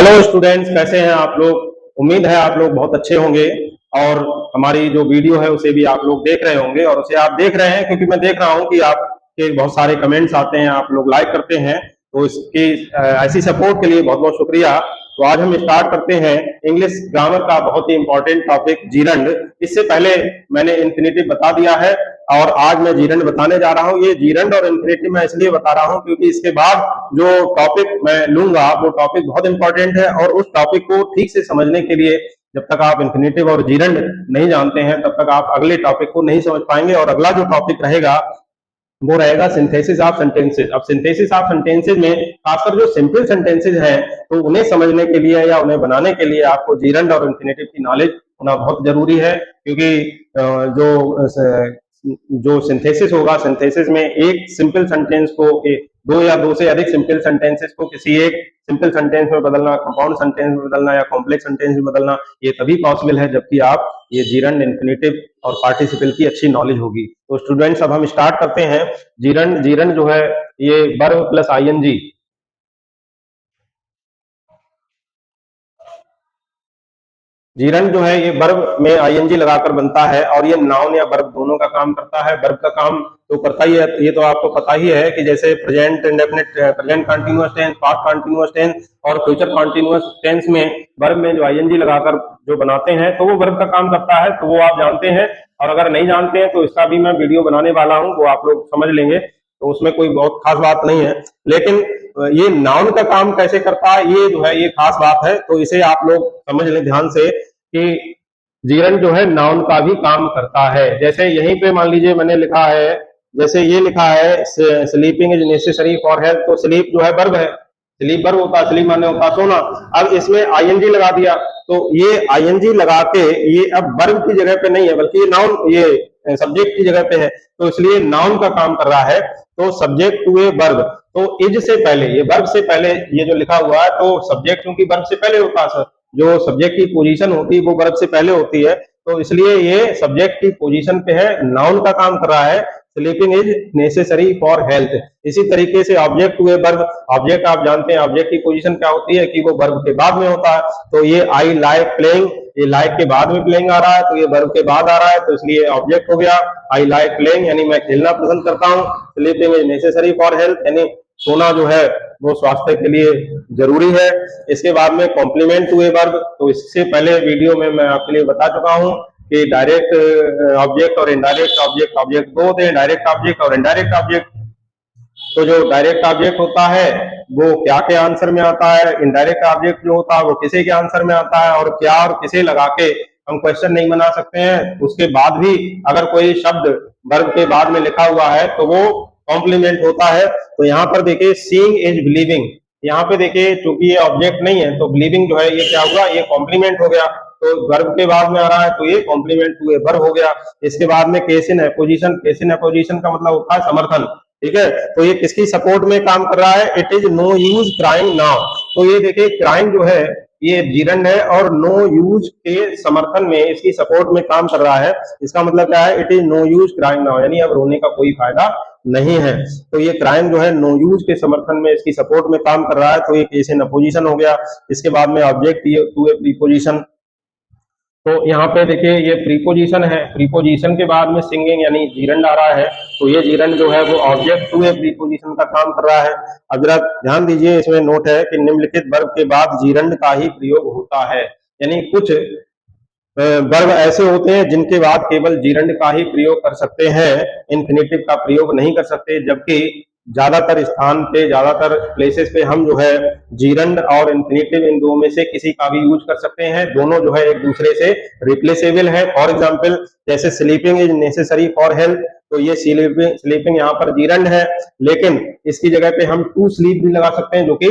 Hello students, कैसे हैं आप लोग। उम्मीद है आप लोग बहुत अच्छे होंगे और हमारी जो वीडियो है उसे भी आप लोग देख रहे होंगे और उसे आप देख रहे हैं क्योंकि मैं देख रहा हूं कि आपके बहुत सारे कमेंट्स आते हैं, आप लोग लाइक करते हैं। तो इसकी ऐसी सपोर्ट के लिए बहुत बहुत शुक्रिया। तो आज हम स्टार्ट करते हैं इंग्लिश ग्रामर का बहुत ही इंपॉर्टेंट टॉपिक जीरंड। इससे पहले मैंने इन्फिनेटिव बता दिया है और आज मैं जीरंड बताने जा रहा हूं। ये जीरंड और इन्फिनेटिव मैं इसलिए बता रहा हूं क्योंकि इसके बाद जो टॉपिक मैं लूंगा वो टॉपिक बहुत इंपॉर्टेंट है और उस टॉपिक को ठीक से समझने के लिए जब तक आप इन्फिनेटिव और जीरंड नहीं जानते हैं तब तक आप अगले टॉपिक को नहीं समझ पाएंगे। और अगला जो टॉपिक रहेगा वो रहेगा सिंथेसिस ऑफ सेंटेंसेस। अब सिंथेसिस ऑफ सेंटेंसेस में खासकर जो सिंपल सेंटेंसेस हैं तो उन्हें समझने के लिए या उन्हें बनाने के लिए आपको जीरंड और इन्फिनेटिव की नॉलेज होना बहुत जरूरी है क्योंकि जो सिंथेसिस होगा, सिंथेसिस में एक सिंपल सेंटेंस को दो या दो से अधिक सिंपल सेंटेंसेस को किसी एक सिंपल सेंटेंस में बदलना, कंपाउंड सेंटेंस में बदलना या कॉम्प्लेक्स सेंटेंस में बदलना, ये तभी पॉसिबल है जबकि आप ये जीरंड, इन्फिनेटिव और पार्टिसिपल की अच्छी नॉलेज होगी। तो स्टूडेंट्स अब हम स्टार्ट करते हैं। जीरंड जीरंड जो है ये वर्ब प्लस आईएनजी, जीरंड जो है ये वर्ब में आईएनजी लगाकर बनता है और ये नाउन या वर्ब दोनों का काम करता है। वर्ब का काम तो करता ही है, ये तो आपको पता ही है कि जैसे present indefinite, present continuous tense, past continuous tense और फ्यूचर कंटीन्यूअस टेंस में वर्ब में जो आईएनजी लगाकर जो बनाते हैं तो वो वर्ब का काम करता है। तो वो आप जानते हैं और अगर नहीं जानते हैं तो इसका भी मैं वीडियो बनाने वाला हूँ, वो आप लोग समझ लेंगे, तो उसमें कोई बहुत खास बात नहीं है। लेकिन ये नाउन का काम कैसे करता है ये जो है ये खास बात है, तो इसे आप लोग समझ लें ध्यान से कि जीरंड जो है नाउन का भी काम करता है। जैसे यहीं पे मान लीजिए मैंने लिखा है, जैसे ये लिखा है sleeping is necessary for health, तो स्लीप जो है वर्ब है, स्लीप वर्ब होता है, स्लीप माने होता है सोना। अब इसमें आईएनजी लगा दिया तो ये आईएनजी लगा के ये अब वर्ब की जगह पे नहीं है बल्कि ये नाउन, ये सब्जेक्ट की जगह पे है, तो इसलिए नाउन का काम कर रहा है। तो सब्जेक्ट टू ए वर्ब, तो इज से पहले, ये वर्ब से पहले ये जो लिखा हुआ है तो सब्जेक्ट क्योंकि वर्ब से पहले होता है सर, जो सब्जेक्ट की पोजीशन होती है वो वर्ब से पहले होती है, तो इसलिए ये सब्जेक्ट की पोजीशन पे है, नाउन का काम कर रहा है। Sleeping is necessary for health. इसी तरीके से object to a verb, object आप जानते हैं ऑब्जेक्ट की पोजीशन क्या होती है कि वो वर्ब के बाद में होता है, तो ये आई लाइक प्लेइंग, ये लाइक के बाद में प्लेइंग आ रहा है तो ये वर्ब के बाद आ रहा है, तो इसलिए ऑब्जेक्ट हो गया आई लाइक प्लेइंग, यानी मैं खेलना पसंद करता हूँ। Sleeping is necessary for health, यानी सोना जो है वो स्वास्थ्य के लिए जरूरी है। इसके बाद में कॉम्प्लीमेंट टू ए वर्ब, तो इससे पहले वीडियो में मैं आपके लिए बता चुका हूं कि डायरेक्ट ऑब्जेक्ट और इनडायरेक्ट ऑब्जेक्ट, ऑब्जेक्ट दो होते हैं, डायरेक्ट ऑब्जेक्ट और इनडायरेक्ट ऑब्जेक्ट। तो जो डायरेक्ट ऑब्जेक्ट होता है वो क्या के आंसर में आता है, इनडायरेक्ट ऑब्जेक्ट जो होता है वो किसे के आंसर में आता है, और क्या और किसे लगा के हम क्वेश्चन नहीं बना सकते हैं। उसके बाद भी अगर कोई शब्द वर्ब के बाद में लिखा हुआ है तो वो कॉम्प्लीमेंट होता है। तो यहाँ पर देखिए सीइंग इज बिलीविंग, यहाँ पे देखिए चूंकि ये ऑब्जेक्ट नहीं है तो बिलीविंग जो है ये क्या हुआ, ये कॉम्प्लीमेंट हो गया, तो वर्ब के बाद में आ रहा है तो ये कॉम्प्लीमेंट टू ए वर्ब हो गया। इसके बाद में case in opposition, case in opposition का मतलब होता है समर्थन, ठीक है, तो ये किसकी सपोर्ट में काम कर रहा है, it is no use crying now. तो ये देखिए क्राइंग जो है ये जीरंड है और नो यूज के समर्थन में, इसकी सपोर्ट में काम कर रहा है। इसका मतलब क्या है, it is no use crying now, यानी अब रोने का कोई फायदा नहीं है। तो ये क्राइम जो है नो यूज के समर्थन में, इसकी सपोर्ट में काम कर रहा है, तो ये केस इन अपोजिशन हो गया। इसके बाद में ऑब्जेक्ट टू ए प्रीपोजिशन, तो यहाँ पे देखिए ये प्रीपोजिशन है, प्रीपोजिशन के बाद में सिंगिंग यानी जीरंड आ रहा है, तो ये जीरंड जो है वो ऑब्जेक्ट टू ए प्रीपोजिशन का काम कर रहा है। अब जरा ध्यान दीजिए, इसमें नोट है कि निम्नलिखित वर्ब के बाद जीरंड का ही प्रयोग होता है, यानी कुछ वर्ब ऐसे होते हैं जिनके बाद केवल जीरंड का ही प्रयोग कर सकते हैं, इन्फिनेटिव का प्रयोग नहीं कर सकते, जबकि ज्यादातर स्थान पे, ज्यादातर प्लेसेस पे हम जो है जीरंड और इन्फिनेटिव इन दो में से किसी का भी यूज कर सकते हैं। दोनों जो है एक दूसरे से रिप्लेसेबल है। फॉर एग्जांपल जैसे sleeping is necessary for health, तो ये स्लीपिंग यहाँ पर जीरंड है, लेकिन इसकी जगह पे हम टू स्लीप भी लगा सकते हैं जो कि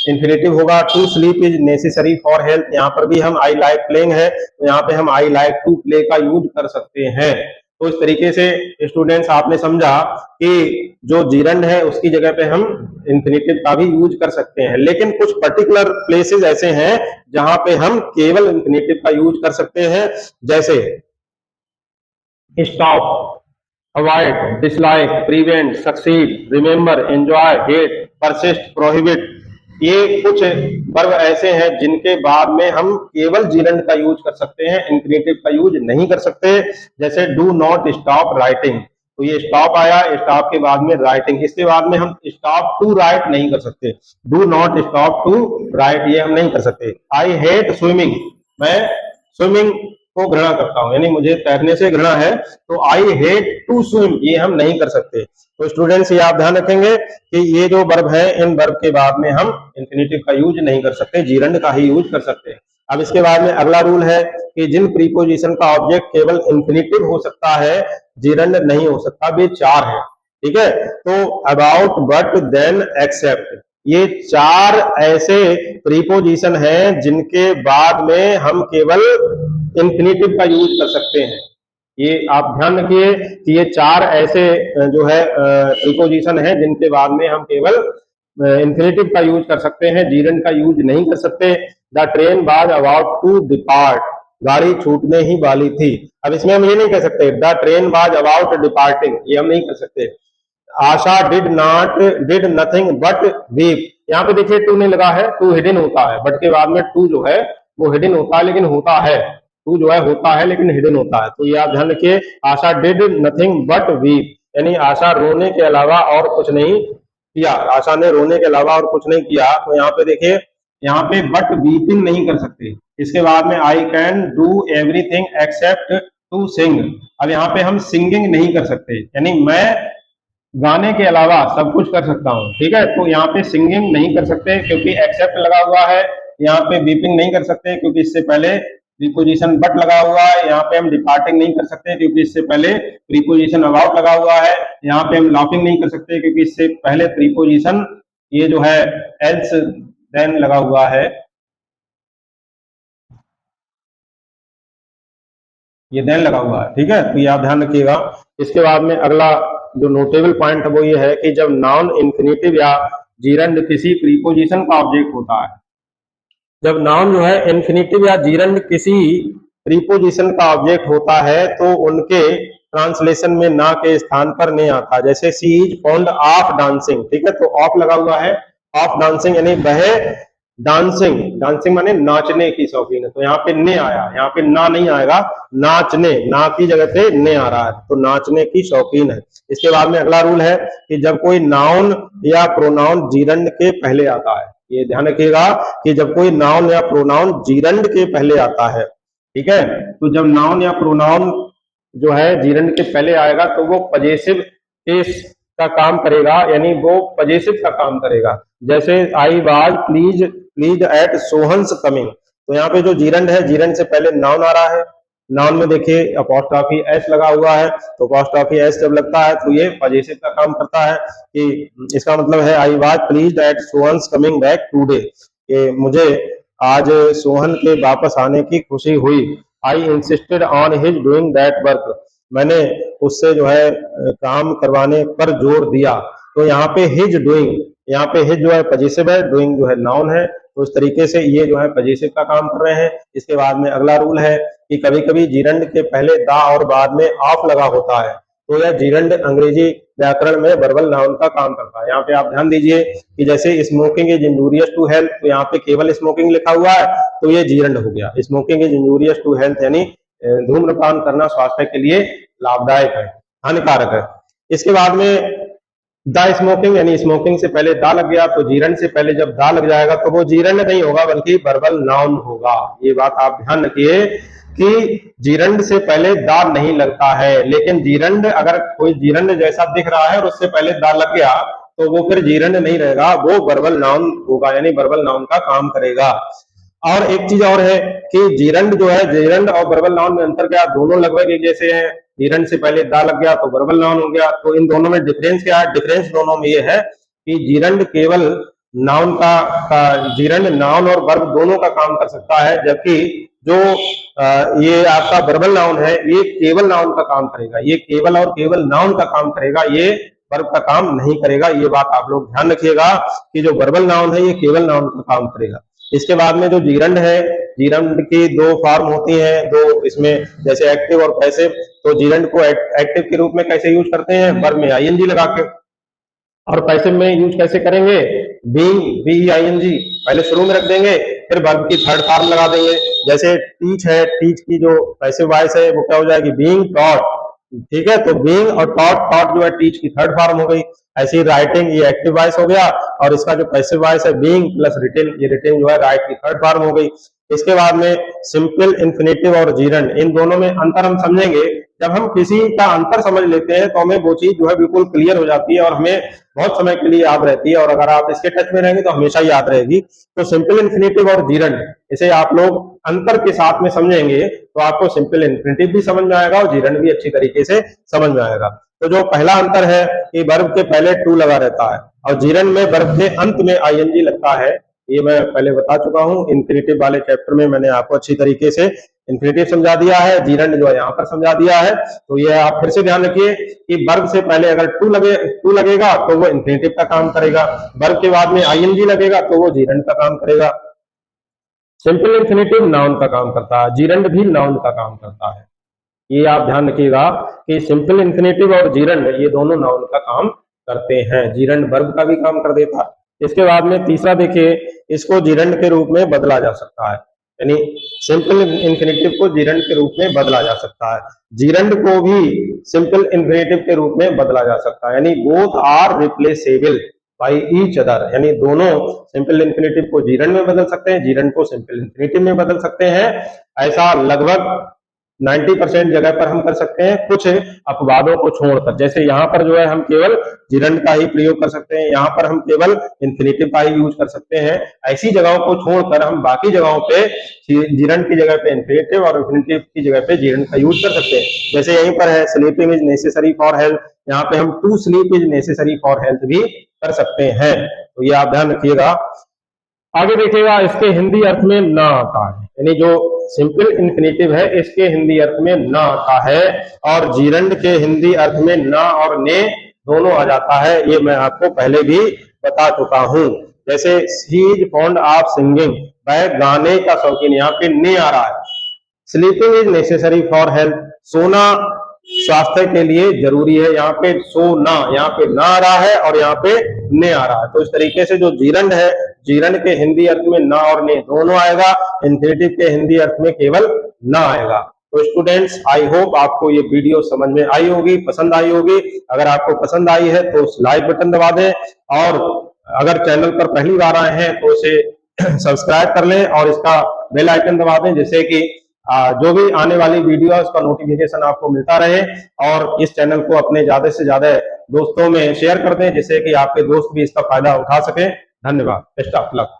इन्फिनेटिव होगा। To sleep is necessary for health, यहाँ पर भी हम आई लाइक प्लेइंग है तो यहाँ पे हम आई लाइक टू प्ले का यूज कर सकते हैं। तो इस तरीके से स्टूडेंट्स आपने समझा कि जो जीरंड है उसकी जगह पे हम इन्फिनेटिव का भी यूज कर सकते हैं, लेकिन कुछ पर्टिकुलर प्लेसेस ऐसे हैं जहां पे हम केवल इन्फिनेटिव का यूज कर सकते हैं, जैसे stop, avoid, dislike, prevent, succeed, remember, enjoy, hate, persist, prohibit, ये कुछ वर्ब ऐसे हैं जिनके बाद में हम केवल जीरंड का यूज कर सकते हैं, इंफिनिटिव का यूज नहीं कर सकते। जैसे डू नॉट स्टॉप राइटिंग, तो ये स्टॉप आया, स्टॉप के बाद में राइटिंग, इसके बाद में हम स्टॉप टू राइट नहीं कर सकते। Do not stop to write ये हम नहीं कर सकते। आई हेट स्विमिंग, मैं स्विमिंग को घृणा करता हूं, यानी मुझे तैरने से घृणा है, तो आई हेट टू स्विम ये हम नहीं कर सकते। तो स्टूडेंट्स ये आप ध्यान रखेंगे कि ये जो वर्ब है, इन वर्ब के बाद में हम इंफिनिटिव का यूज नहीं कर सकते, जीरंड का ही यूज कर सकते हैं। अब इसके बाद में अगला रूल है कि जिन प्रीपोजिशन का ऑब्जेक्ट केवल इंफिनिटिव हो सकता है, जीरंड नहीं हो सकता, वे चार हैं। ठीक है, तो अबाउट, बट, देन, एक्सेप्ट, ये चार ऐसे प्रीपोजिशन हैं जिनके बाद में हम केवल इंफिनिटिव का यूज कर सकते हैं। ये आप ध्यान रखिए कि ये चार ऐसे जो है प्रीपोजिशन है जिनके बाद में हम केवल इंफिनिटिव का यूज कर सकते हैं, जीरंड का यूज नहीं कर सकते। The train was about to depart, गाड़ी छूटने ही वाली थी। अब इसमें हम ये नहीं कह सकते the train was about departing, ये हम नहीं कर सकते। आशा डिड नथिंग बट वीप, यहाँ पे देखिए टू नहीं लगा है, टू हिडन होता है, बट के बाद में टू जो है वो हिडन होता है, लेकिन होता है, टू जो है होता है लेकिन हिडन होता है। तो ये आप ध्यान रखिए, आशा डिड नथिंग बट वीप, यानी आशा रोने के अलावा और कुछ नहीं किया, आशा ने रोने के अलावा और कुछ नहीं किया। तो यहाँ पे देखिए, यहाँ पे बट वीपिंग नहीं कर सकते। इसके बाद में I can do everything except to sing, अब यहाँ पे हम सिंगिंग नहीं कर सकते, यानी मैं गाने के अलावा सब कुछ कर सकता हूँ। ठीक है, तो यहाँ पे सिंगिंग नहीं कर सकते क्योंकि एक्सेप्ट लगा हुआ है। यहाँ पे वीपिंग नहीं कर सकते क्योंकि इससे पहले प्रीपोजिशन बट लगा हुआ है। यहाँ पे हम डिपार्टिंग नहीं कर सकते क्योंकि इससे पहले प्रीपोजिशन अबाउट लगा हुआ है। यहाँ पे हम लाफिंग नहीं कर सकते क्योंकि इससे पहले प्रीपोजिशन ये जो है एल्स देन लगा हुआ है, ये देन लगा हुआ है। ठीक है, तो ये आप ध्यान रखिएगा। इसके बाद में अगला जो नोटेबल पॉइंट है वो ये है कि जब नाउन इंफिनिटिव या जीरंड किसी प्रीपोजिशन का ऑब्जेक्ट होता है, जब नाउन जो है इंफिनिटिव या जीरंड किसी प्रीपोजिशन का ऑब्जेक्ट होता है तो उनके ट्रांसलेशन में ना के स्थान पर नहीं आता। जैसे सी इज फॉन्ड ऑफ डांसिंग, ठीक है, तो ऑफ लगा हुआ है, ऑफ डांसिंग यानी वह डांसिंग, डांसिंग माने नाचने की शौकीन है, तो यहाँ पे ने आया, यहाँ पे ना नहीं आएगा, नाचने, ना की जगह पे ने आ रहा है, तो नाचने की शौकीन है। इसके बाद में अगला रूल है कि जब कोई नाउन या प्रोनाउन जीरंड के पहले आता है, ये ध्यान रखिएगा कि जब कोई नाउन या प्रोनाउन जीरंड के पहले आता है, ठीक है, तो जब नाउन या प्रोनाउन जो है जीरंड के पहले आएगा तो वो पजेसिव केस का काम करेगा, यानी वो पजेसिव का काम करेगा। जैसे I was please at Sohan's coming, तो यहाँ पे जो जीरंड है, जीरंड से पहले नाउन आ रहा है, नाउन में देखिए अपॉस्ट्रॉफी एस लगा हुआ है, तो अपॉस्ट्रॉफी एस जब लगता है तो ये पजेसिव का काम करता है कि इसका मतलब है I was pleased at Sohan's coming back today, कि मुझे आज सोहन के वापस आने की खुशी हुई। आई insisted on his doing that work, मैंने उससे जो है काम करवाने पर जोर दिया। तो यहाँ पे हिज डूइंग, यहाँ पे हिज जो है पजेसिव है, डूइंग जो है नाउन है, तो उस तरीके से ये जो है पजेसिव का काम कर रहे हैं। इसके बाद में अगला रूल है कि कभी कभी जीरंड के पहले दा और बाद में ऑफ लगा होता है, तो यह जीरंड अंग्रेजी व्याकरण में वर्बल नाउन का काम करता है। यहाँ पे आप ध्यान दीजिए कि जैसे smoking is injurious to health, तो यहाँ पे केवल स्मोकिंग लिखा हुआ है तो ये जीरंड हो गया। Smoking is injurious to health यानी धूम्रपान करना स्वास्थ्य के लिए लाभदायक है, हानिकारक है। इसके बाद में द स्मोकिंग, यानी स्मोकिंग से पहले दा लग गया, तो जीरंड से पहले जब दा लग जाएगा तो वो जीरंड नहीं होगा बल्कि वर्बल नाउन होगा। ये बात आप ध्यान रखिए कि जीरंड से पहले दा नहीं लगता है, लेकिन जीरंड अगर कोई जीरंड जैसा दिख रहा है और उससे पहले दा लग गया तो वो फिर जीरंड नहीं रहेगा, वो वर्बल नाउन होगा, यानी वर्बल नाउन का काम करेगा। और एक चीज और है कि जीरंड जो है, जीरंड और वर्बल नाउन में अंतर क्या, दोनों लगभग एक जैसे हैं। जीरंड से पहले दा लग गया तो वर्बल नाउन हो गया, तो इन दोनों में डिफरेंस क्या है? डिफरेंस दोनों में ये है कि जीरंड केवल नाउन का जीरंड नाउन और वर्ब दोनों का काम कर सकता है, जबकि जो ये आपका वर्बल नाउन है ये केवल नाउन का काम करेगा, ये केवल और केवल नाउन का काम करेगा, ये वर्ब का काम नहीं करेगा। ये बात आप लोग ध्यान रखिएगा कि जो वर्बल नाउन है ये केवल नाउन का काम करेगा। इसके बाद में जो जीरंड है, जीरंड की दो फॉर्म होती हैं, दो इसमें, जैसे एक्टिव और पैसिव। तो जीरंड को एक्टिव के रूप में कैसे यूज करते हैं? वर्ब में आईएनजी लगा के। और पैसिव में यूज कैसे करेंगे? बीइंग पहले शुरू में रख देंगे, फिर वर्ब की थर्ड फॉर्म लगा देंगे। जैसे टीच है, टीच की जो पैसिव वॉइस है वो क्या हो जाएगी, बीइंग टॉट। ठीक है, तो बीइंग और टॉट, टॉट जो है टीच की थर्ड फॉर्म हो गई। ऐसे ही राइटिंग, ये एक्टिव वॉइस हो गया, और इसका जो पैसिव वॉइस है बीइंग प्लस रिटेन, ये रिटेन जो है राइट की थर्ड फॉर्म हो गई। इसके बाद में सिंपल इन्फिनेटिव और जीरंड, इन दोनों में अंतर हम समझेंगे। जब हम किसी का अंतर समझ लेते हैं तो हमें वो चीज जो है बिल्कुल क्लियर हो जाती है और हमें बहुत समय के लिए याद रहती है, और अगर आप इसके टच में रहेंगे तो हमेशा याद रहेगी। तो सिंपल इन्फिनेटिव और जीरंड, इसे आप लोग अंतर के साथ में समझेंगे तो आपको सिंपल इन्फिनेटिव भी समझ में आएगा और जीरंड भी अच्छी तरीके से समझ में आएगा। तो जो पहला अंतर है कि वर्ब के पहले टू लगा रहता है और जीरंड में वर्ब के अंत में आईएनजी लगता है। ये मैं पहले बता चुका हूं, इन्फिनेटिव वाले चैप्टर में मैंने आपको अच्छी तरीके से इन्फिनेटिव समझा दिया है, जीरंड जो है यहाँ पर समझा दिया है। तो ये आप फिर से ध्यान रखिए कि वर्ब से पहले अगर टू लगेगा तो वो इन्फिनेटिव का काम करेगा, वर्ब के बाद में आईएनजी लगेगा तो वो जीरंड का काम करेगा। सिंपल इन्फिनेटिव नाउन का काम करता है, जीरंड भी नाउन का काम करता है। ये आप ध्यान रखिएगा कि सिंपल इन्फिनेटिव और जीरंड ये दोनों नाउन का काम करते हैं, जीरंड वर्ब का भी काम कर देता है। इसके बाद में तीसरा देखिए, इसको जीरंड के रूप में बदला जा सकता है, यानी सिंपल इन्फिनेटिव को जीरंड के रूप में बदला जा सकता है, जीरंड को भी सिंपल इन्फिनेटिव के रूप में बदला जा सकता है, यानी both are replaceable by each other, यानी दोनों सिंपल इन्फिनेटिव को जीरंड में बदल सकते हैं, जीरंड को सिंपल इन्फिनेटिव में बदल सकते हैं। ऐसा लगभग 90% जगह पर हम कर सकते हैं, कुछ अपवादों को छोड़कर। जैसे यहाँ पर जो है हम केवल जीरंड का ही प्रयोग कर सकते हैं, यहाँ पर हम केवल इन्फिनेटिव का ही यूज कर सकते हैं। ऐसी जगहों को छोड़कर हम बाकी जगहों पे जीरंड की जगह पे इन्फिनेटिव और इन्फिनेटिव की जगह पे जीरंड का यूज कर सकते हैं। जैसे यहीं पर है sleeping is necessary for health, यहाँ पे हम to sleep is necessary for health भी कर सकते हैं। तो ये आप ध्यान रखिएगा। आगे देखिएगा, इसके हिंदी अर्थ में ना आता है, यानी जो सिंपल इन्फिनेटिव है इसके हिंदी अर्थ में ना आता है, और जीरंड के हिंदी अर्थ में ना और ने दोनों आ जाता है। ये मैं आपको पहले भी बता चुका हूं। जैसे he is fond of singing, वह गाने का शौकीन, यहाँ पे ने आ रहा है। Sleeping is necessary for health, सोना स्वास्थ्य के लिए जरूरी है, यहाँ पे सोना, यहाँ पे ना आ रहा है और यहाँ पे ने आ रहा है। तो इस तरीके से जो जीरंड है, जीरंड के हिंदी अर्थ में ना और ने दोनों आएगा, इन्फिनेटिव के हिंदी अर्थ में केवल ना आएगा। तो स्टूडेंट्स, आई होप आपको ये वीडियो समझ में आई होगी, पसंद आई होगी। अगर आपको पसंद आई है तो लाइक बटन दबा दें, और अगर चैनल पर पहली बार आए हैं तो इसे सब्सक्राइब कर लें और इसका बेल आइकन दबा दें, जिससे कि जो भी आने वाली वीडियो है उसका नोटिफिकेशन आपको मिलता रहे। और इस चैनल को अपने ज्यादा से ज्यादा दोस्तों में शेयर कर दें, जिससे कि आपके दोस्त भी इसका फायदा उठा सकें। धन्यवाद, बेस्ट ऑफ लक।